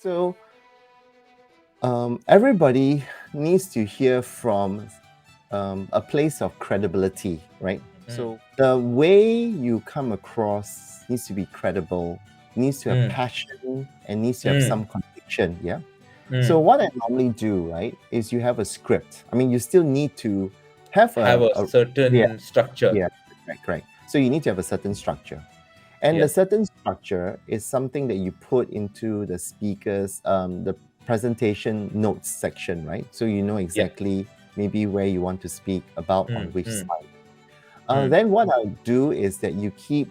So everybody needs to hear from a place of credibility, right? So the way you come across needs to be credible, needs to have passion, and needs to have some conviction. Yeah. So what I normally do, right, is you have a script. I mean, you still need to have Have a yeah, certain structure. yeah, right. So you need to have a certain structure. And Yeah. the certain structure is something that you put into the speaker's, the presentation notes section, right? So you know Yeah. exactly maybe where you want to speak about on which Mm. slide. Mm. Then what I'll do is that you keep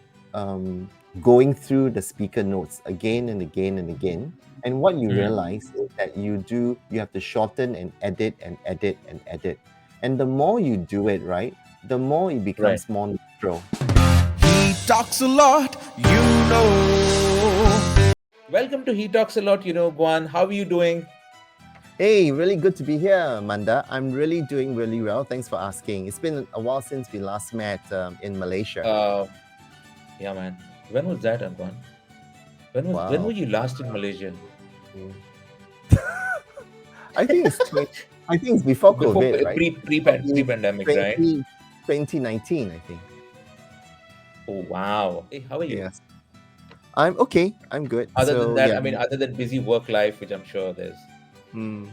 going through the speaker notes again and again and again. And what you realize is that you have to shorten and edit and edit and edit. And the more you do it, right, the more it Right. becomes more natural. He talks a lot, you know. Welcome to He Talks a Lot, Guan. How are you doing? Hey, really good to be here, Manda. I'm really doing really well. Thanks for asking. It's been a while since we last met in Malaysia. Yeah, man. When was that, Guan? When were Wow. you last in Malaysia? Mm. I think it's before Before COVID, right? pre Probably pandemic, right? 2019, I think. Oh wow. Hey, how are you? Yes. I'm okay. I'm good. Other than So that, yeah. I mean, other than busy work life, which I'm sure there's Mm.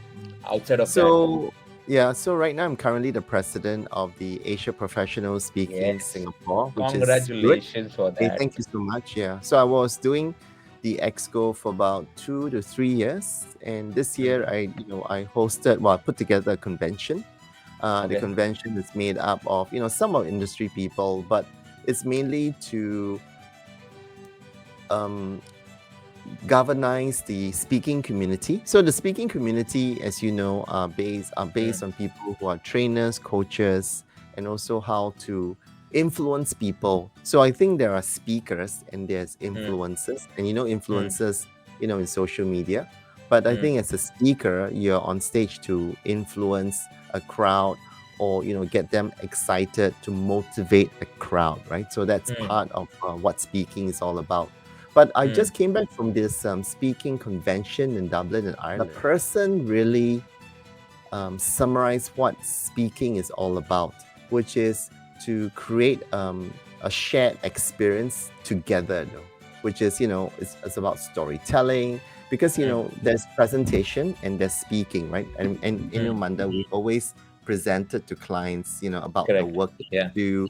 outside of that. So yeah, so right now I'm currently the president of the Asia Professional Speaking Yes. Singapore, which is good. Congratulations for Hey, that. thank you so much. Yeah. So I was doing the Exco for about 2 to 3 years, and this year I hosted, well, I put together a convention. The Okay. convention is made up of some of industry people, but it's mainly to galvanize the speaking community. So the speaking community, as you know, are based on people who are trainers, coaches, and also how to influence people. So I think there are speakers and there's influencers, and influencers, in social media. But I think as a speaker, you're on stage to influence a crowd or get them excited, to motivate the crowd, right? So that's part of what speaking is all about. But I just came back from this speaking convention in Dublin, in Ireland. The person really summarized what speaking is all about, which is to create a shared experience together, which is, it's about storytelling, because, there's presentation and there's speaking, right? And Manda, we've always presented to clients, about the Correct. work that Yeah. we do,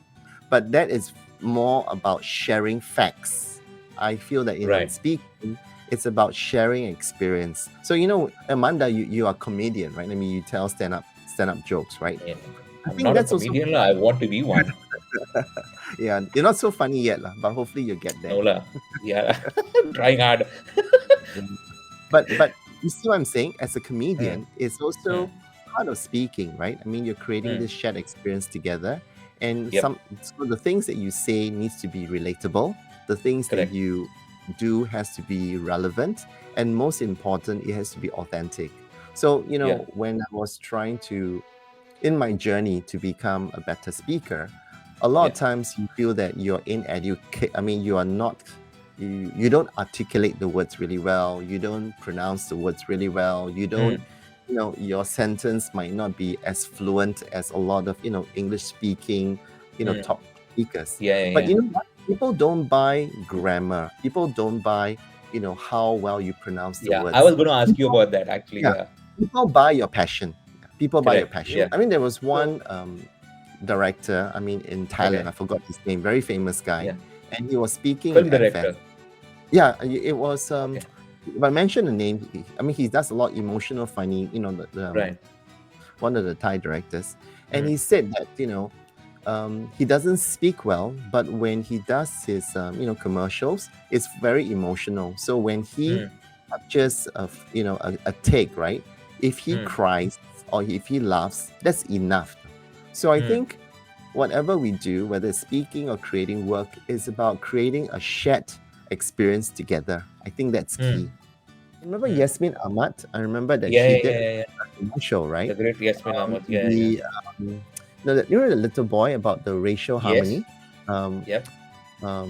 but that is more about sharing facts. I feel that in speaking, it's about sharing experience. So Amanda, you are a comedian, right? I mean, you tell stand-up jokes, right? Yeah. I I'm think not a that's also comedian. I want to be one. yeah. You're not so funny yet, but hopefully you'll get there. No lah. Yeah. I'm trying hard. But you see what I'm saying? As a comedian, it's also part of speaking, right? I mean, you're creating this shared experience together, and Yep. so the things that you say needs to be relatable. The things that Correct. you do has to be relevant, and most important, it has to be authentic. So Yeah. when I was trying to, in my journey to become a better speaker, a lot of times you feel that you're inadequate. I mean, you are not. You don't articulate the words really well. You don't pronounce the words really well. You don't. Your sentence might not be as fluent as a lot of English speaking top speakers. Yeah. But you know what? People don't buy grammar. People don't buy how well you pronounce the Yeah. words. I was going to ask you about that actually. Yeah. Yeah. People buy your passion. People buy your Correct. passion. Yeah. I mean, there was one director, I mean, in Thailand, Okay. I forgot his name, very famous guy, Yeah. and he was speaking Film at director. fest. Yeah, it was. Okay. If I mention the name, I mean, he does a lot emotional, funny. Right. One of the Thai directors, and he said that he doesn't speak well, but when he does his commercials, it's very emotional. So when he captures a take, right? If he cries or if he laughs, that's enough. So I think whatever we do, whether it's speaking or creating work, is about creating a shared experience together. I think that's key. Remember Yasmin Ahmad? I remember that she did a commercial, right? The great Yasmin Ahmad. Yeah. The little boy about the racial harmony. Yep.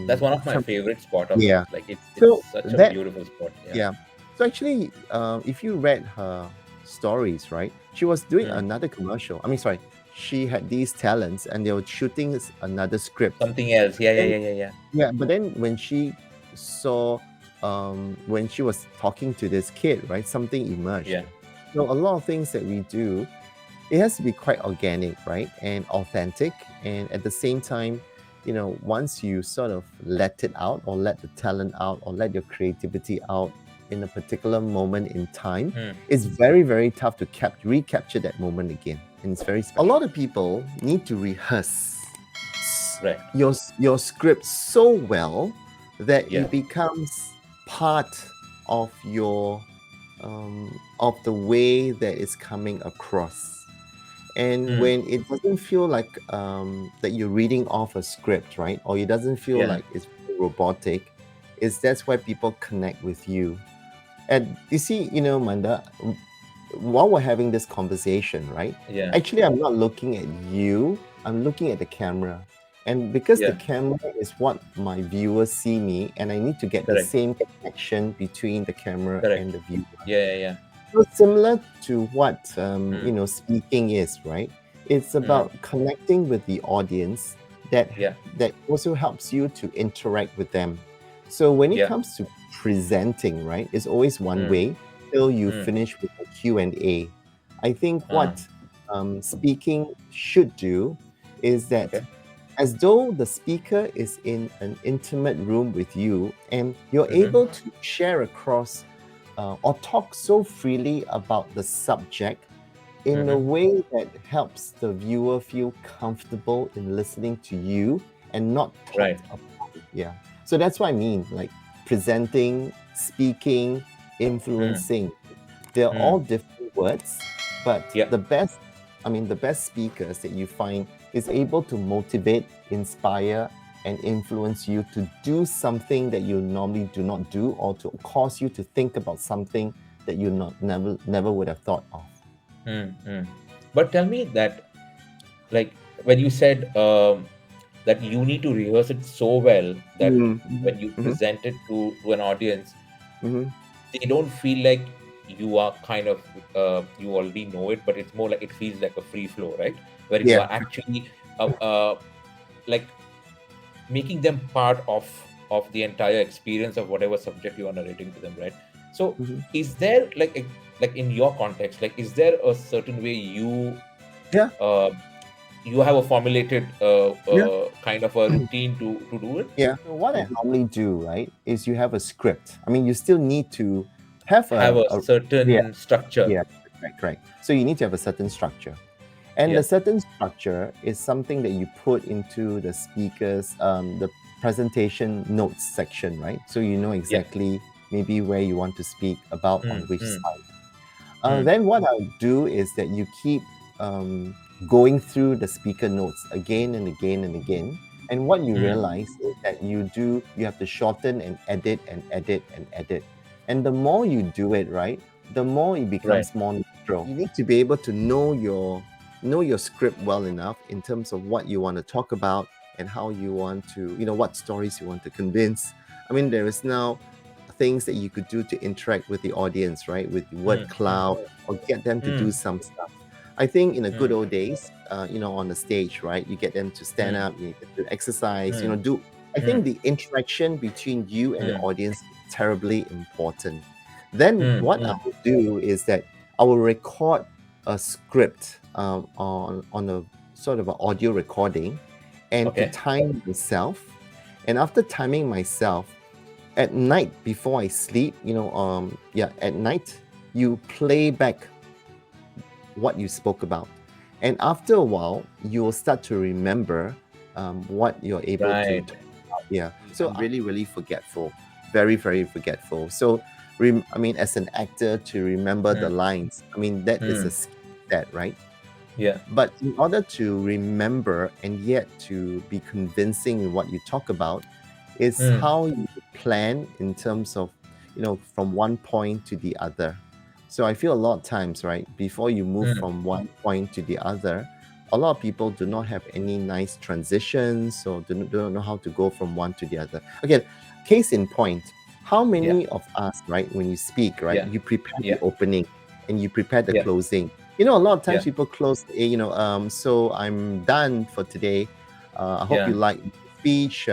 That's one of my favorite spot of yeah. it. Like it's So such a beautiful spot. yeah. So actually, if you read her stories, right, she was doing Mm. another commercial. I mean, sorry, she had these talents, and they were shooting another script. Something else. Yeah, yeah, Then, yeah, yeah, yeah. yeah, but then when she saw, when she was talking to this kid, right, something emerged. Yeah. So a lot of things that we do, it has to be quite organic, right, and authentic, and at the same time, once you sort of let it out, or let the talent out, or let your creativity out in a particular moment in time, Mm. it's very, very tough to recapture that moment again, and it's very special. A lot of people need to rehearse Right. your script so well that Yeah. it becomes part of your of the way that it's coming across. And Mm. when it doesn't feel like that you're reading off a script, right? Or it doesn't feel Yeah. like it's robotic, that's why people connect with you. And you see, Manda, while we're having this conversation, right? Yeah. Actually, I'm not looking at you, I'm looking at the camera. And because the Yeah. camera is what my viewers see me, and I need to get the Correct. same connection between the camera Correct. and the viewer. Yeah, yeah, yeah. So similar to what Mm. speaking is, right? It's Mm. about connecting with the audience Yeah. that also helps you to interact with them. So when it Yeah. comes to presenting, right, it's always one Mm. way till you Mm. finish with a Q&A. I think Ah. what speaking should do is that, Okay. as though the speaker is in an intimate room with you, and you're Mhm. able to share across or talk so freely about the subject in a Mhm. way that helps the viewer feel comfortable in listening to you and not Right. talked about. Yeah. So that's what I mean, like presenting, speaking, Mm. influencing. They're all Mm. different words, but Yeah. the best speakers that you find is able to motivate, inspire, and influence you to do something that you normally do not do, or to cause you to think about something that you never would have thought of. Mm. Mm. But tell me that, like, when you said that you need to rehearse it so well that Mm-hmm. when you Mm-hmm. present it to an audience, Mm-hmm. they don't feel like you are kind of you already know it, but it's more like it feels like a free flow, right? Where you Yeah. are actually like making them part of the entire experience of whatever subject you are narrating to them, right? So Mm-hmm. is there like in your context, like is there a certain way Yeah. uh, you have a formulated Yeah. kind of a routine to do it? Yeah. So what I normally do, right, is you have a script. I mean, you still need to have Have a yeah, certain structure. yeah, correct. So you need to have a certain structure. And the Yeah. certain structure is something that you put into the speaker's, the presentation notes section, right? So you know Yeah. exactly maybe where you want to speak about on Mm, which mm, slide. mm, Then what I'll do is that you keep going through the speaker notes again and again and again. And what you mm. realize is that you have to shorten and edit and edit and edit. And the more you do it, right, the more it Right. becomes more natural. You need to be able to know your script well enough in terms of what you want to talk about and how you want to, what stories you want to convince. I mean, there is now things that you could do to interact with the audience, right? With word Mm, mm, cloud, or get them to do mm, some stuff. I think in the good mm, old days, on the stage, right? You get them to stand mm, up, you get to exercise, mm, do. I think mm, the interaction between you and the mm, audience is terribly important. Then mm, what I mm. will do is that I will record a script on a sort of an audio recording, and to Okay. time myself. And after timing myself, at night before I sleep, at night you play back what you spoke about, and after a while you will start to remember what you're able to Right. talk about. Yeah, so I'm really, really forgetful, very, very forgetful. So I mean, as an actor, to remember the Mm, lines, I mean, that is a mm. skill set, right? Yeah. But in order to remember and yet to be convincing in what you talk about, is Mm, how you plan in terms of, from one point to the other. So I feel a lot of times, right, before you move mm. from one point to the other, a lot of people do not have any nice transitions, or do not know how to go from one to the other. Again, case in point, how many of us, right, when you speak, right, Yeah. you prepare the Yeah. opening and you prepare the Yeah. closing. A lot of times Yeah. people close, so I'm done for today. I hope you Yeah. like the speech.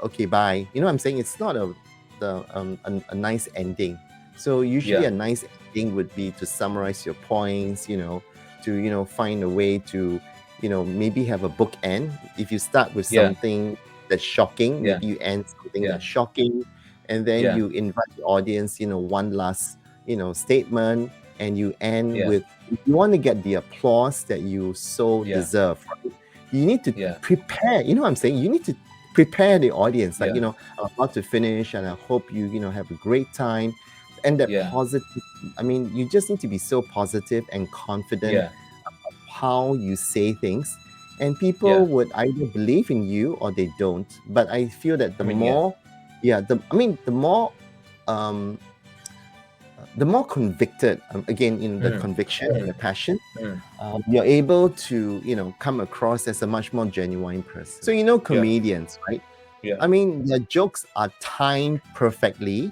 Okay, bye. I'm saying it's not a nice ending. So usually Yeah. a nice ending would be to summarize your points, to find a way to maybe have a bookend. If you start with Yeah. something that's shocking, Yeah. maybe you end something Yeah. that's shocking, and then Yeah. you invite the audience, one last statement, and you end Yeah. with, if you want to get the applause that you so Yeah. deserve, right, you need to Yeah. prepare. You know what I'm saying? You need to prepare the audience, like, Yeah. I'm about to finish and I hope you have a great time. And that Yeah. positive, I mean, you just need to be so positive and confident Yeah. how you say things, and Yeah. people would either believe in you or they don't. But I feel that I mean, yeah. um the more convicted, again, in the Mm. conviction and the Mm. passion, Mm. you're able to come across as a much more genuine person. So Yeah. comedians, right? Yeah. I mean, their jokes are timed perfectly.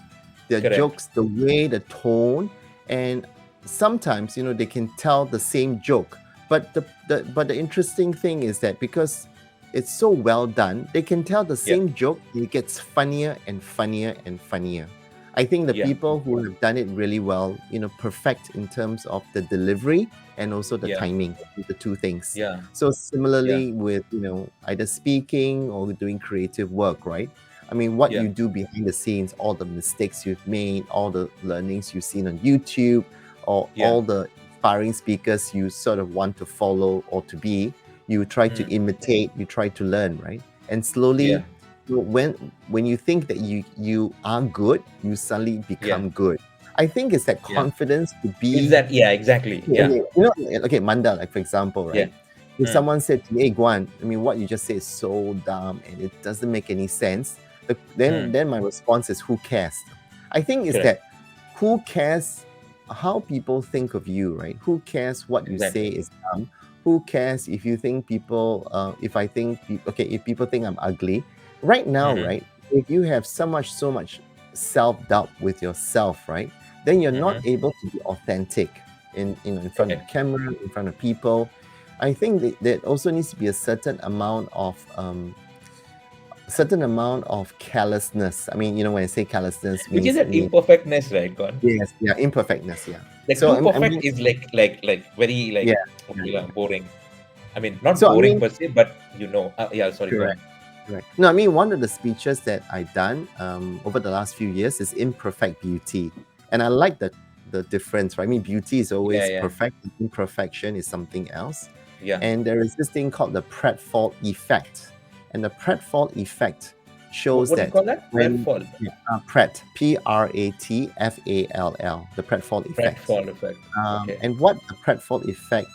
Their Correct. jokes, the way, the tone, and sometimes they can tell the same joke. But the interesting thing is that because it's so well done, they can tell the Yeah. same joke and it gets funnier and funnier and funnier. I think the Yeah. people who have done it really well, perfect in terms of the delivery and also the Yeah. timing, the two things. Yeah. So similarly with either speaking or doing creative work, right? I mean, what Yeah. you do behind the scenes, all the mistakes you've made, all the learnings you've seen on YouTube, or Yeah. all the inspiring speakers you sort of want to follow or to be, you try to imitate, you try to learn, right? And slowly, Yeah. when you think that you are good, you suddenly become good. I think it's that Yeah. confidence to be. Is that? Yeah. Exactly. Yeah. Okay, Mandar, like for example, right? Yeah. If someone said to me, "Hey, Guan, I mean, what you just said is so dumb and it doesn't make any sense," then my response is, "Who cares?" I think it's Correct. that who cares how people think of you, right? Who cares what you say Exactly. is dumb? Who cares if you think people, if people think I'm ugly? Right now, right? If you have so much self-doubt with yourself, right? Then you're not able to be authentic in front of Correct. camera, in front of people. I think that there also needs to be a certain amount of carelessness. I mean, when I say carelessness, Which is means an imperfectness, right, Gone? yes, yeah, imperfectness, yeah. Like So too I perfect mean, is like very yeah, okay, yeah. boring. I mean, not So I boring mean, per se, but yeah. Sorry, go on. correct. Right. No, I mean, one of the speeches that I've done over the last few years is imperfect beauty, and I like the difference. Right? I mean, beauty is always Yeah. perfect. Imperfection is something else. Yeah. And there is this thing called the Pratfall effect, and the Pratfall effect shows What do you that call that? when Pratfall. Pratt, Pratfall, the Pratfall effect. Pratfall effect. Okay. And what the Pratfall effect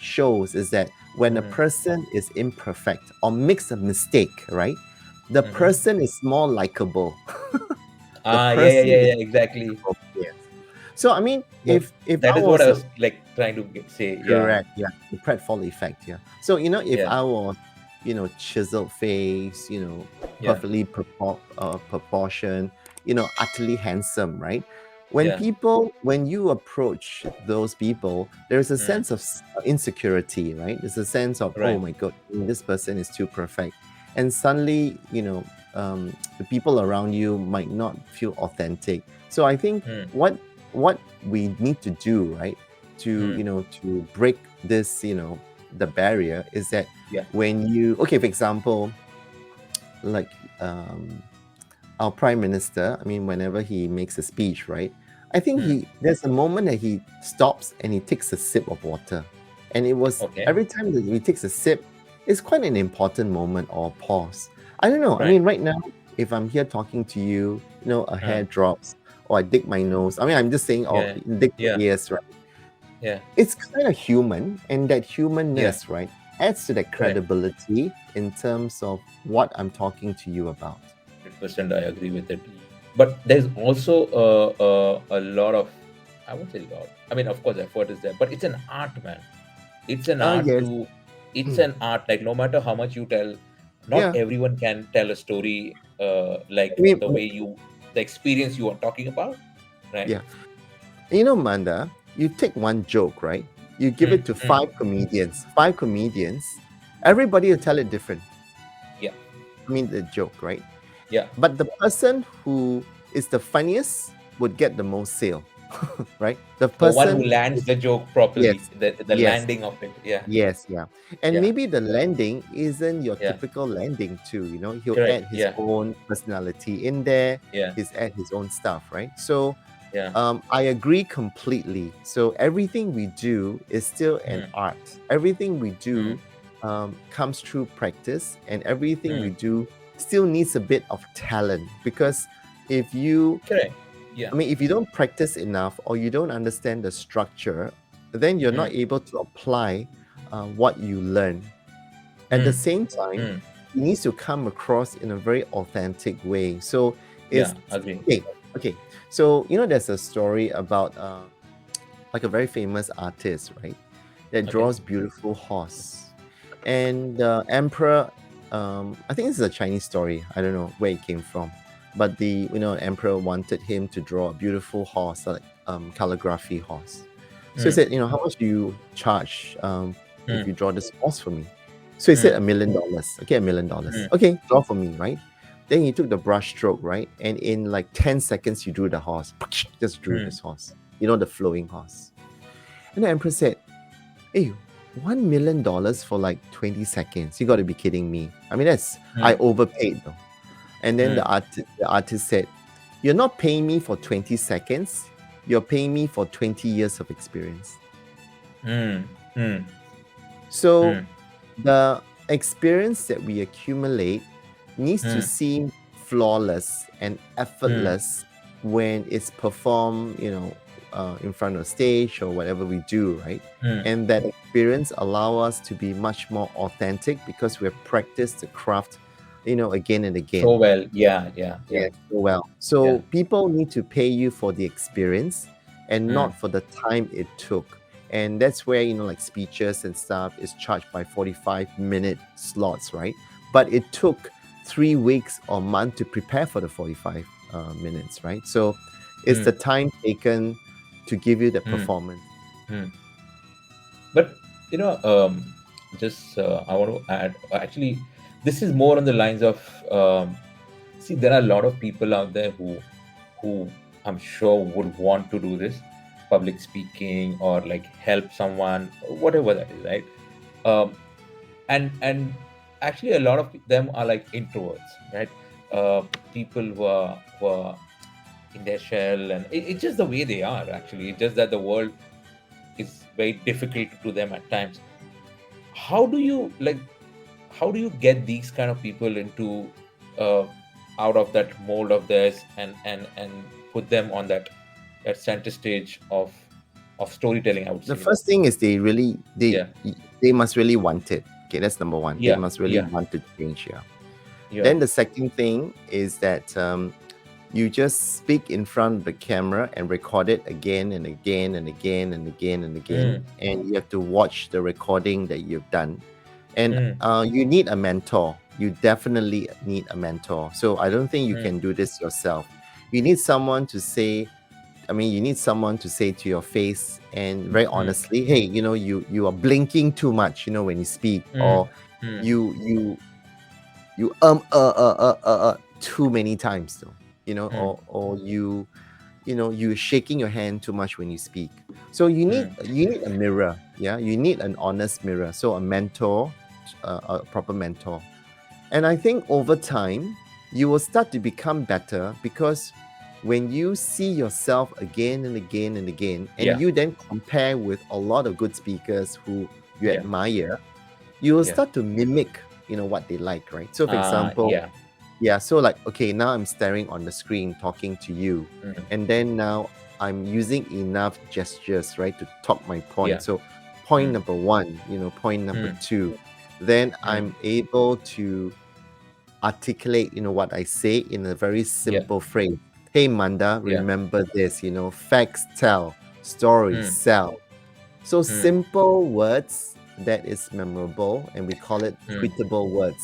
shows is that when a person is imperfect or makes a mistake, right, the person is more likable. The Yeah. person Yeah. is Yeah. Exactly. likable, yes. So I mean, No, if that I is what I was was like trying to say. Yeah. correct, yeah, the Pratfall effect, yeah. So if Yeah. I was, chiseled face, Yeah. perfectly proportioned, utterly handsome, right? Yeah. When you approach those people, there's a Mm. sense of insecurity, right? There's a sense of, oh Right. my God, this person is too perfect, and suddenly, the people around you might not feel authentic. So I think Mm. what we need to do, right, to break this, the barrier is that Yeah. when you, okay, for example, like our prime minister, I mean, whenever he makes a speech, right, I think there's a moment that he stops and he takes a sip of water, and it was Okay. every time that he takes a sip, it's quite an important moment or pause. I don't know. I Right. mean, right now, if I'm here talking to you, a hair drops, or I dig my nose. I mean, I'm just saying, or Yeah. dig my Yeah. ears, right? Yeah. It's kind of human, and that humanness, right, adds to that credibility in terms of what I'm talking to you about. 100% I agree with it. But there's also a lot of, I won't say lot. I mean, of course, effort is there, but it's an art, man. It's an art Yes. to, it's an art. Like no matter how much you tell, Not Yeah. everyone can tell a story like I mean, the way the experience you are talking about, right? yeah. Manda, you take one joke, right? You give Mm, it to mm, five comedians, everybody will tell it different. yeah, I mean, the joke, right? yeah. But the person who is the funniest would get the most sale, right? The The one who person, lands the joke properly, yes, the yes, landing of it. Yeah, yes, yeah. And yeah, maybe the landing isn't your yeah. typical landing too, he'll Correct. add his Yeah, own personality in there, yeah, he's add his own stuff, right? So yeah. I agree completely. So everything we do is still an Mm, art. Everything we mm, do comes through practice, and everything we mm. do still needs a bit of talent. Because if you, Correct. Yeah. I mean, if you don't practice enough or you don't understand the structure, then you're not Mm, able to apply what you learn. At the mm, same time, mm. it needs to come across in a very authentic way. So it's Yeah, agree. okay. Okay. So there's a story about like a very famous artist, right? That Okay. draws beautiful horse, and the emperor. I think this is a Chinese story. I don't know where it came from, but the emperor wanted him to draw a beautiful horse, like calligraphy horse. So he Mm, said, how much do you charge if mm, you draw this horse for me? So he said mm, $1,000,000. Okay, $1,000,000. mm, Okay, draw for me, right? Then he took the brush stroke, right? And in like 10 seconds, he drew the horse. Just drew mm, this horse. The flowing horse. And the emperor said, hey, $1,000,000 for like 20 seconds. You got to be kidding me. I mean, I mm, overpaid though. And then mm, the artist said, you're not paying me for 20 seconds. You're paying me for 20 years of experience. mm, mm, So mm, the experience that we accumulate needs to mm, seem flawless and mm, effortless when it's performed, in front of stage or whatever we do, right? mm. And that experience allow us to be much more authentic because we have practiced the craft, again and again. So well. Yeah, yeah, yeah, Yes, so well. yeah. So people need to pay you for the experience and Mm, not for the time it took. And that's where, like speeches and stuff is charged by 45-minute slots, right? But it took 3 weeks or month to prepare for the 45 minutes, right? So it's the mm, time taken to give you the mm, performance. mm. But you know, just I want to add. Actually, this is more on the lines of see, there are a lot of people out there who I'm sure would want to do this, public speaking or like help someone, whatever that is, right? Um, and actually, a lot of them are like introverts, right? People who are in their shell, and it's just the way they are. Actually, it's just that the world is very difficult to them at times. How do you like? How do you get these kind of people into uh, out of that mold of theirs and put them on that center stage of storytelling? I would The say. first thing is Yeah, they must really want it. Okay, that's number one. They yeah, must really yeah, want to change, yeah. yeah. Then the second thing is that you just speak in front of the camera and record it again and again and again and again and again. Mm, And you have to watch the recording that you've done. And mm, you need a mentor. You definitely need a mentor. So I don't think you mm, can do this yourself. You need someone to say, you need someone to say to your face and very mm, honestly, hey, you are blinking too much, when you speak, mm, or mm, you too many times though, mm, or you're shaking your hand too much when you speak. So mm, you need a mirror, yeah, you need an honest mirror. So a mentor, a proper mentor. And I think over time you will start to become better because when you see yourself again and again and again, and yeah, you then compare with a lot of good speakers who you yeah, admire, you will yeah. start to mimic, what they like, right? So for example, Yeah. yeah, so like, okay, now I'm staring on the screen talking to you, Mm, and then now I'm using enough gestures, right, to talk my yeah. point. So point Mm, number one, point number mm, two, then mm, I'm able to articulate, what I say in a very yeah. simple phrase. Hey, Manda, Yeah. remember this, facts tell, stories Mm, sell. So mm, simple words that is memorable, and we call it mm, tweetable words.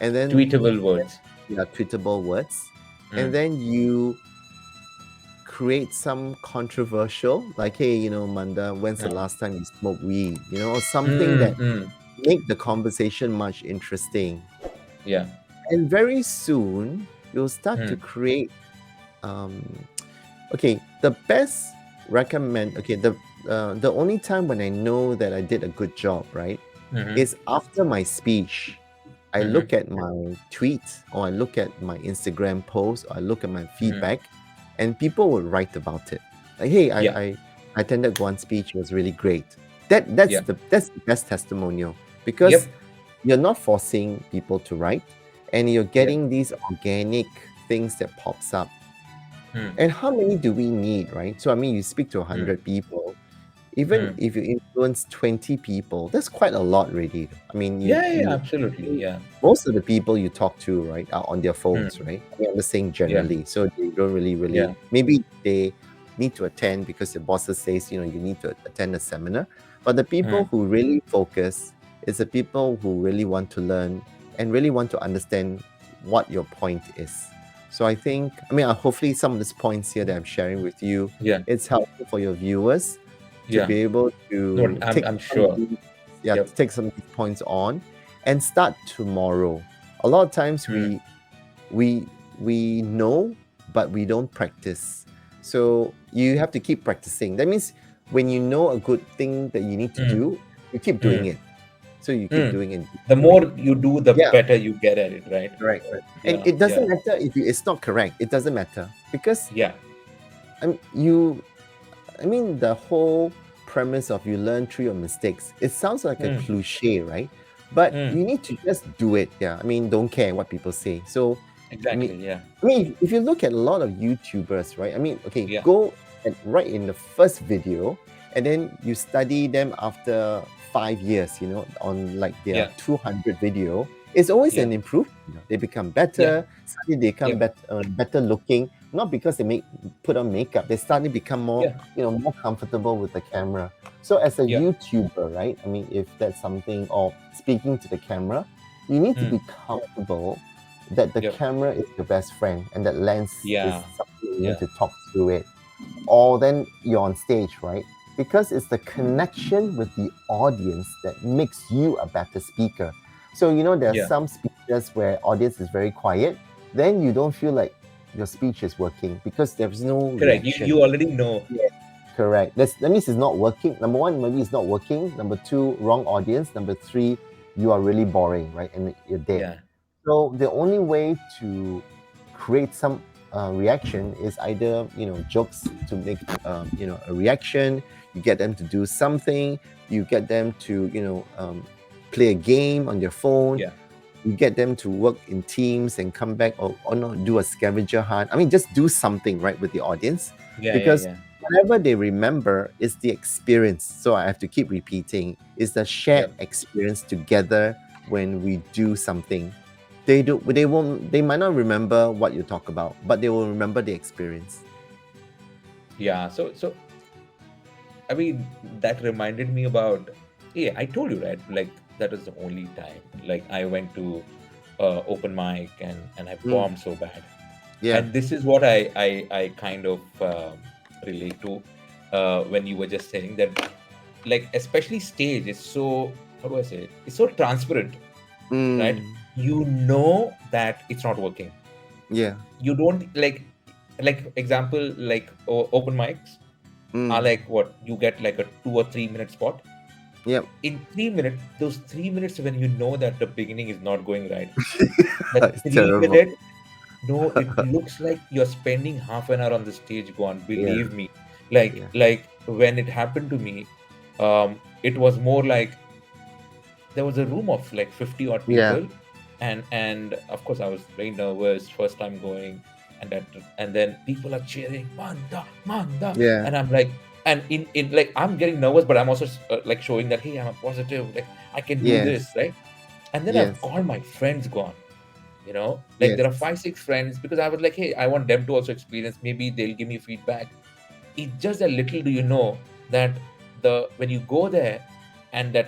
and then Tweetable words. tweetable words, and Mm. then you create some controversial, like, hey, Manda, when's the Mm. last time you smoked weed? Or something that Mm. make the conversation much interesting. Yeah. And very soon you'll start to Mm. create okay, the best recommend okay, the only time when I know that I did a good job, right, Mhm. is after my speech. I Mhm. look at my tweets, or I look at my Instagram post, or I look at my feedback, and people will write about it. Like, hey, Yeah. I attended Guan's speech, it was really great. That's Yeah. the best testimonial, because Yep. you're not forcing people to write, and you're getting these organic things that pops up. Mm. And how many do we need, right? So I mean, you speak to 100 people, even Mm. if you influence 20 people, that's quite a lot already. I mean, Yeah, absolutely. Yeah. most of the people you talk to, right, are on their phones, Mm. right? I mean, I'm just saying Yeah. generally. So they don't really, Yeah. maybe they need to attend because the bosses says, you need to attend a seminar. But the people Mm. who really focus is the people who really want to learn and really want to understand what your point is. So I think, hopefully some of these points here that I'm sharing with you, Yeah. it's helpful for your viewers to Yeah. be able No, to I'm take I'm some of sure. these, Yep. take some of these points on and start tomorrow. A lot of times Mm. we know, but we don't practice. So you have to keep practicing. That means when you know a good thing that you need to Mm. do, you keep doing Mm. it. So you keep Mm. doing it. The more you do, the Yeah, better you get at it, right? right. And Yeah. it doesn't Yeah. matter if it's not correct. It doesn't matter because Yeah. the whole premise of you learn through your mistakes, it sounds like a Mm. cliche, right? But Mm. you need to just do it. Yeah. Don't care what people say. So, Exactly. Yeah. if you look at a lot of YouTubers, right? Okay, Yeah. go and right in the first video, and then you study them after 5 years, on like their Yeah. 200 video. It's always Yeah. an improvement. They become Yeah. better. Suddenly they become Yep. better looking. Not because they put on makeup. They suddenly become more, Yeah. more comfortable with the camera. So as a Yeah. YouTuber, right? If that's something, or speaking to the camera, you need to Mm. be comfortable that the Yep. camera is your best friend and that lens is Yeah. something you Yeah. need to talk through it. Or then you're on stage, right? Because it's the connection with the audience that makes you a better speaker. So, there are Yeah. some speeches where audience is very quiet, then you don't feel like your speech is working because there's no Correct. reaction. You already know. Correct. That means it's not working. Number one, maybe it's not working. Number two, wrong audience. Number three, you are really boring, right? And you're dead. Yeah. So the only way to create some reaction is either jokes to make a reaction. You get them to do something. You get them to play a game on their phone. Yeah. You get them to work in teams and come back, or not, do a scavenger hunt. Just do something right with the audience, Yeah. because Yeah. whatever they remember is the experience. So I have to keep repeating, is the shared Yep. experience together when we do something. They might not remember what you talk about, but they will remember the experience. Yeah. So that reminded me about. Yeah, I told you, right? Like that was the only time. Like I went to open mic and I bombed so bad. Yeah. And this is what I kind of relate to when you were just saying that, like especially stage is so, how do I say it? It's so transparent, right? You know that it's not working. Yeah. You don't like example, like open mics are like what you get like a 2 or 3 minute spot. Yep. In 3 minutes, those 3 minutes when you know that the beginning is not going right, that It's 3 minute, no, it looks like you're spending half an hour on the stage, Gone. Yeah. Believe me. Like when it happened to me, it was more like there was a room of like 50 odd Yeah. people, and of course I was very nervous, first time going, and then people are cheering, Manda, Manda, Yeah. and I'm like, and in like I'm getting nervous, but I'm also like showing that, hey, I'm a positive, like I can do Yes. this, right? And then I've Yes. called my friends, Gone. Like there are 5 6 friends, because I was like, hey, I want them to also experience, maybe they'll give me feedback. It's just that little do you know that the when you go there and that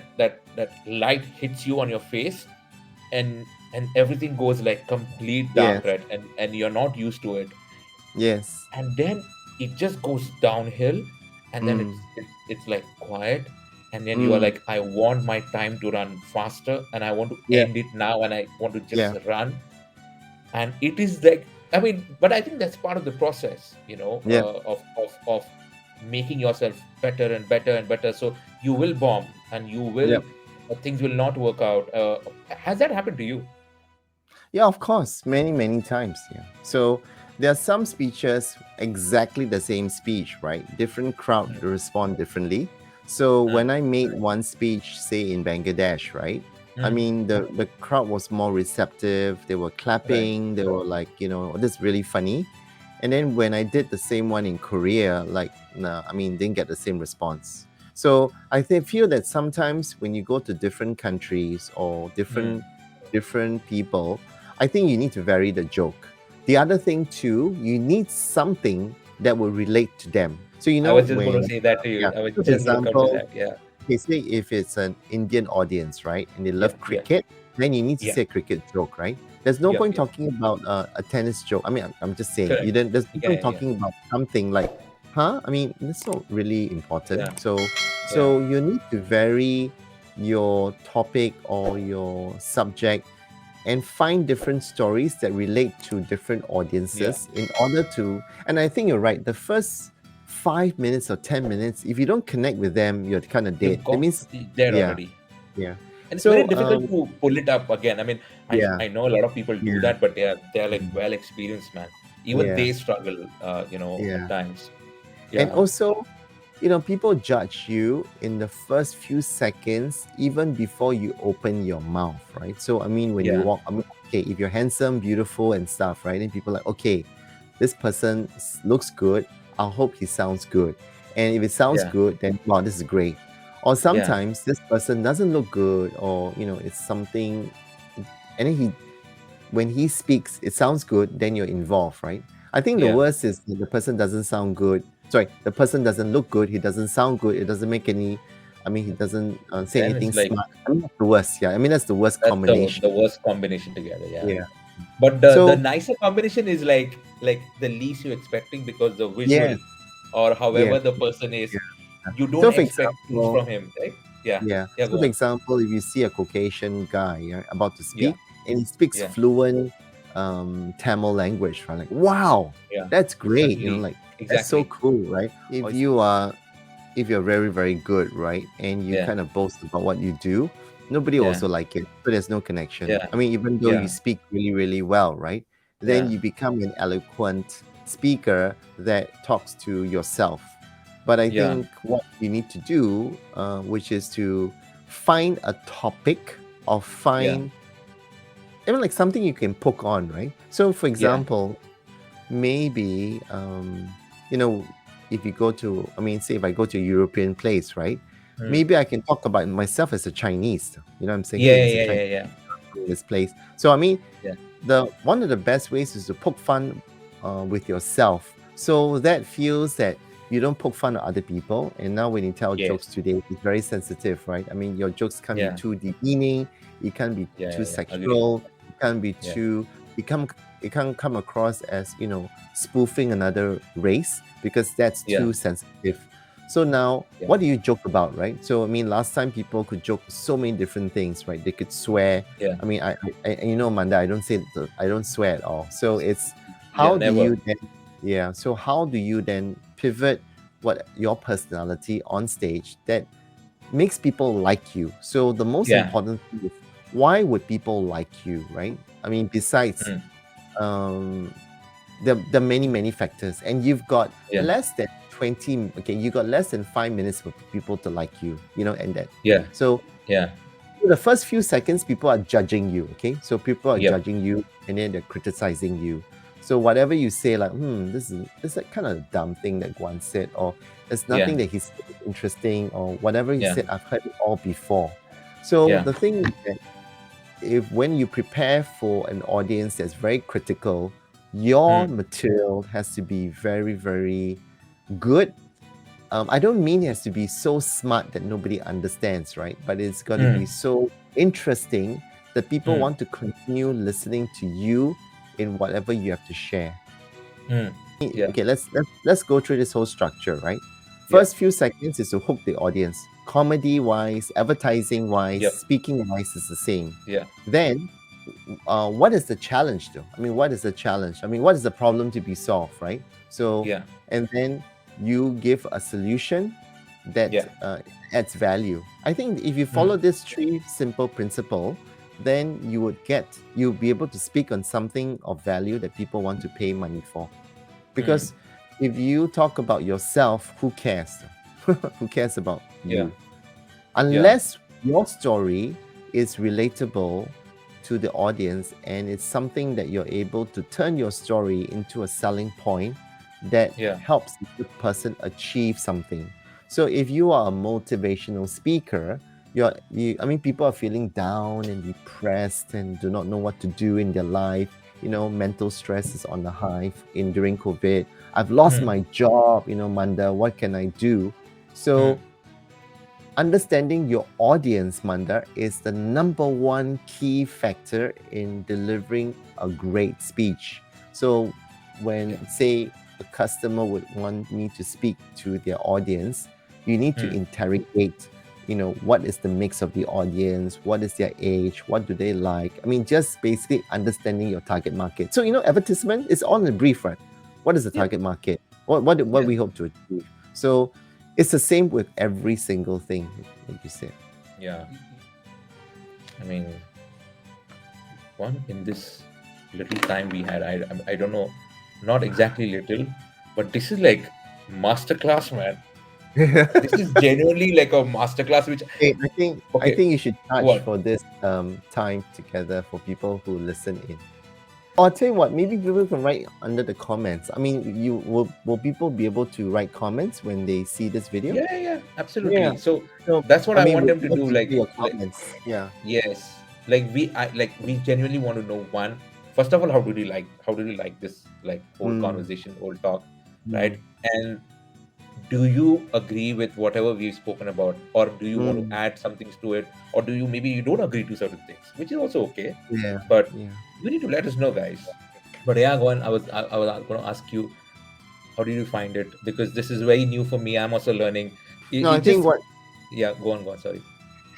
light hits you on your face, and and everything goes like complete dark, Yes. right? And you're not used to it, Yes. and then it just goes downhill, and then Mm. it's like quiet, and then you are Mm. like, I want my time to run faster, and I want to Yeah. end it now, and I want to just Yeah. run. And it is like, I mean, but I think that's part of the process, Yeah. of making yourself better and better and better. So you will bomb, and you will, Yeah. things will not work out. Has that happened to you? Yeah, of course, many, many times. Yeah. So there are some speeches exactly the same speech, right? Different crowd Mm, respond differently. So mm, when I made one speech, say in Bangladesh, right? I mm, mean, the crowd was more receptive. They were right. clapping. They were like, oh, this is really funny. And then when I did the same one in Korea, like, nah, I mean, didn't get the same response. So feel that sometimes when you go to different countries or Mm. different people, I think you need to vary the joke. The other thing too, you need something that will relate to them. So I was just going to when say that to you. yeah, I was so for just going to come to example, that. Yeah. they say if it's an Indian audience, right, and they Yeah. love Yeah. cricket, then you need to Yeah. say a cricket joke, right? There's no Yep. point Yep. talking about a tennis joke. I mean, I'm just saying, Correct. there's no Yeah. point Yeah. Yeah. talking about something like, huh? I mean, that's not really important. Yeah. Yeah. So you need to vary your topic or your subject and find different stories that relate to different Yeah. audiences in order to. And I think you're right. The first 5 minutes or 10 minutes, if you don't connect with them, you're kind of dead. You've That got means, there yeah, already. yeah. And it's very So, difficult to pull it up again. I mean, yeah, I know a lot of people do yeah, that, but they're like mm, well experienced, man. Even yeah, they struggle, at yeah. times. And Yeah. also, people judge you in the first few seconds, even before you open your mouth, right? So, I mean, when you Yeah. walk, I mean, okay, if you're handsome, beautiful, and stuff, right? And people are like, okay, this person looks good. I hope he sounds good. And if it sounds Yeah. good, then wow, this is great. Or Yeah. sometimes this person doesn't look good, or it's something, and then when he speaks, it sounds good, then you're involved, right? I think the Yeah. worst is that the person doesn't sound good. Sorry, the person doesn't look good. He doesn't sound good. It doesn't make any. I mean, he doesn't say Then anything it's like, smart. I mean, that's the worst. Yeah, I mean, that's the worst that's combination. the worst combination together. Yeah. Yeah. But the So nicer combination is like the least you're expecting, because the visual, yes, or yes, however the person is, yeah. you don't So for expect things example, from him, right? Yeah. yeah. Yeah. So Go for on. example, if you see a Caucasian guy, yeah, about to Yeah. speak and he speaks Yeah. fluent Tamil language, right? Like, wow, Yeah. that's great. Suddenly, Like that's so exactly. cool, right? If you're very, very good, right, and you Yeah. kind of boast about what you do, nobody Yeah. also like it. So there's no connection. Yeah. I mean, even though you Yeah. speak really, really well, right, then Yeah. you become an eloquent speaker that talks to yourself. But I Yeah. think what you need to do, which is to find a topic or Yeah. find even like something you can poke on, right? So, for Yeah. example, maybe you know if you go to, I mean, say if I go to a European place, right, Mm. maybe I can talk about myself as a Chinese. I'm saying, Yeah. hey, as a Yeah. Chinese Yeah. Yeah. in this place. So I mean, Yeah. the one of the best ways is to poke fun with yourself, so that feels that you don't poke fun at other people. And now when you tell jokes Yes. today, it's very sensitive, right? I mean, your jokes can't be Yeah. too demeaning, it can't be Yeah. too Yeah. Yeah. Agree. sexual, it can't be Yeah. too it can't come across as spoofing another race, because that's Yeah. too sensitive. So now, Yeah. what do you joke about, right? So I mean, last time people could joke so many different things, right? They could swear. Yeah. I mean, Manda, I don't swear at all. So it's Yeah. how do Never. you then, yeah. So how do you then pivot what your personality on stage that makes people like you? So the most Yeah. important thing is, why would people like you, right? I mean, besides Mm. um the many, many factors, and you've got Yeah. less than 20, okay, you got less than 5 minutes for people to like you, and that. Yeah. So Yeah. the first few seconds, people are judging you, okay? So people are Yep. judging you, and then they're criticizing you. So whatever you say, like, this is a kind of a dumb thing that Guan said, or there's nothing Yeah. that he said interesting, or whatever he Yeah. said, I've heard it all before. So Yeah. the thing is that if when you prepare for an audience that's very critical, your Mm. material has to be very, very good. I don't mean it has to be so smart that nobody understands, right? But it's got to be Mm. so interesting that people Mm. want to continue listening to you in whatever you have to share. Yeah. Okay, let's go through this whole structure, right? Yeah. First few seconds is to hook the audience. Comedy wise, advertising wise, Yep. speaking wise is the same. Yeah. Then, what is the challenge though? I mean, what is the challenge? I mean, what is the problem to be solved, right? So, Yeah. and then you give a solution that Yeah. adds value. I think if you follow this 3 simple principle, then you'll be able to speak on something of value that people want to pay money for. Because if you talk about yourself, who cares? Who cares about you? Unless your story is relatable to the audience and it's something that you're able to turn your story into a selling point that helps the person achieve something. So if you are a motivational speaker, people are feeling down and depressed and do not know what to do in their life. Mental stress is on the high during COVID. I've lost my job, Mandar, what can I do? So understanding your audience, Mandar, is the number 1 key factor in delivering a great speech. So when, say, a customer would want me to speak to their audience, you need to interrogate, what is the mix of the audience, what is their age, what do they like? I mean, just basically understanding your target market. So, advertisement is all in the brief, right? What is the target market? What we hope to achieve? So it's the same with every single thing, like you said. Yeah. I mean, in this little time we had, I don't know, not exactly little, but this is like masterclass, man. This is genuinely like a masterclass, which I think you should charge for this time together for people who listen in. I'll tell you what, maybe people can write under the comments. I mean, will people be able to write comments when they see this video? Yeah, absolutely. Yeah. So that's what I want them to do. Like, your comments. Yeah. Yes, like we genuinely want to know, one, first of all, how did you like this, like, whole conversation, whole talk, right? And do you agree with whatever we've spoken about, or do you want to add some things to it, or maybe you don't agree to certain things, which is also okay. Yeah. But you need to let us know, guys. But yeah, Guan, I was going to ask you, how did you find it? Because this is very new for me. I'm also learning. I think what. Yeah, go on. Sorry.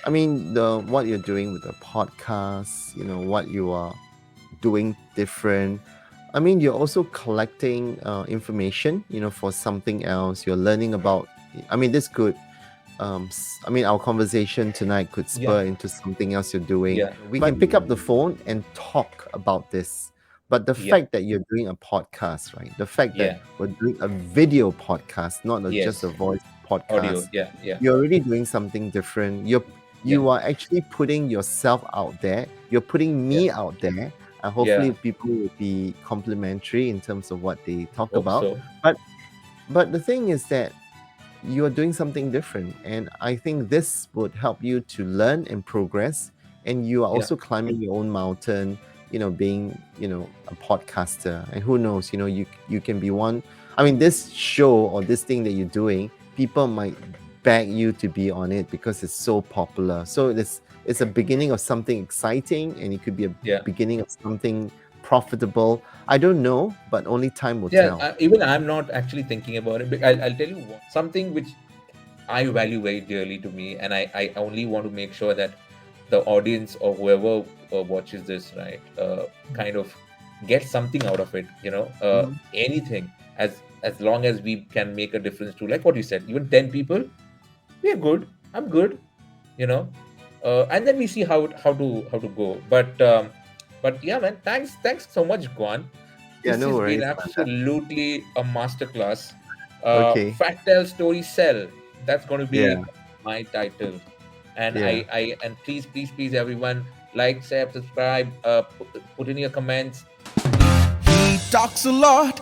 I mean, what you're doing with the podcast, what you are doing different. I mean, you're also collecting information, for something else. You're learning about. I mean, this could. Our conversation tonight could spur into something else you're doing. Yeah. We can pick up the phone and talk about this. But the fact that you're doing a podcast, right? The fact that we're doing a video podcast, not just a voice podcast. Audio. You're already doing something different. You are actually putting yourself out there. You're putting me out there. And hopefully people will be complimentary in terms of what they talk about. So. But the thing is that you are doing something different. And I think this would help you to learn and progress. And you are also climbing your own mountain, being, a podcaster. And who knows, you can be one. I mean, this show or this thing that you're doing, people might beg you to be on it because it's so popular. So it's a beginning of something exciting, and it could be a beginning of something profitable. I don't know, but only time will tell. Even I'm not actually thinking about it. But I'll tell you something which I value very dearly to me, and I only want to make sure that the audience or whoever watches this, right, kind of get something out of it. Anything, as long as we can make a difference to, like what you said, even 10 people, we are good. I'm good. And then we see how to go. But yeah, man, thanks so much, Guan. This no has worries, been absolutely a masterclass. Okay. Fact, tell, story, sell. That's going to be my title. And and please everyone, like, share, subscribe, put in your comments. He talks a lot,